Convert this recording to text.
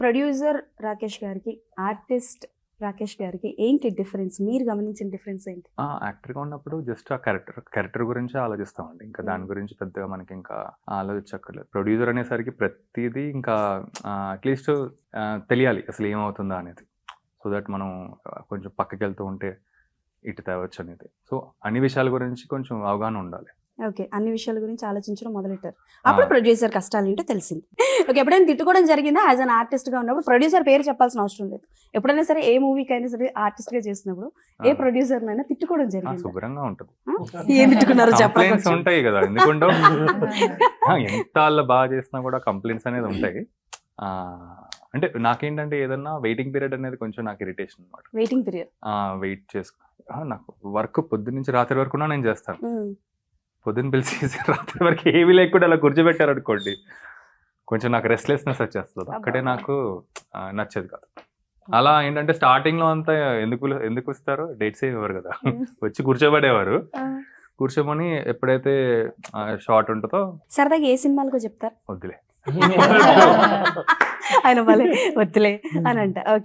Producer Rakesh గారికి, artist Rakesh గారికి ఏంటి డిఫరెన్స్? మీరు గమనించిన డిఫరెన్స్ ఏంటి? యాక్టర్గా ఉన్నప్పుడు జస్ట్ ఆ క్యారెక్టర్ గురించి ఆలోచిస్తామండి. ఇంకా దాని గురించి పెద్దగా మనకి ఇంకా ఆలోచించక్కర్లేదు. ప్రొడ్యూసర్ అనేసరికి ప్రతిదీ ఇంకా అట్లీస్ట్ తెలియాలి అసలు ఏమవుతుందా అనేది. సో దట్ మనం కొంచెం పక్కకి వెళ్తూ ఉంటే ఇటు తేవచ్చు అనేది. సో అన్ని విషయాల గురించి కొంచెం అవగాహన ఉండాలి. ఓకే, అన్ని విషయాల గురించి ఆలోచించడం మొదలెట్టారు. అప్పుడు ప్రొడ్యూసర్ కష్టాలు ఏంటో తెలిసింది. ఓకే, ఎప్పుడైనా తిట్టుకోవడం జరిగిందా? యాజ్ అన్ ఆర్టిస్ట్ గా ఉన్నప్పుడు ప్రొడ్యూసర్ పేరు చెప్పాల్సిన అవసరం లేదు. ఎప్పుడైనా సరే ఏ మూవీకి అయినా సరే ఆర్టిస్ట్ గా చేసినప్పుడు ఏ ప్రొడ్యూసర్ నైనా తిట్టుకోవడం జరిగింది. శుభ్రంగా ఉంటుంది. ఏం తిట్టుకున్నారో కంప్లైంట్స్ చెప్పండి. ఉంటాయి కదా, ఎందుకుంటావు? ఎంత వాళ్ళు బాగా చేసినా కూడా కంప్లైంట్స్ అనేది ఉంటాయి. అంటే నాకేంటంటే ఏదన్నా వెయిటింగ్ పీరియడ్ అనేది కొంచెం నాకు ఇరిటేషన్ అనమాట. వెయిటింగ్ పీరియడ్ వెయిట్ చేసుకో, నాకు వర్క్ పొద్దున్న నుంచి రాత్రి వరకు నేను చేస్తాను. పొద్దున్న పిలిచేసి రాత్రి వరకు ఏమీ లేకుండా అలా కూర్చోబెట్టారు అనుకోండి, కొంచెం నాకు రెస్ట్లెస్నెస్ వచ్చేస్తుంది. అక్కడే నాకు నచ్చేది కాదు. అలా ఏంటంటే స్టార్టింగ్ లో అంతా ఎందుకు ఇస్తారు, డేట్స్ ఏమి ఇవ్వరు కదా, వచ్చి కూర్చోబెట్టేవారు. కూర్చోమని ఎప్పుడైతే షార్ట్ ఉంటుందో సరదాగా ఏ సినిమాలకు చెప్తారు? వద్దులే ఆయన భలే వద్దులే అని అంట. ఓకే.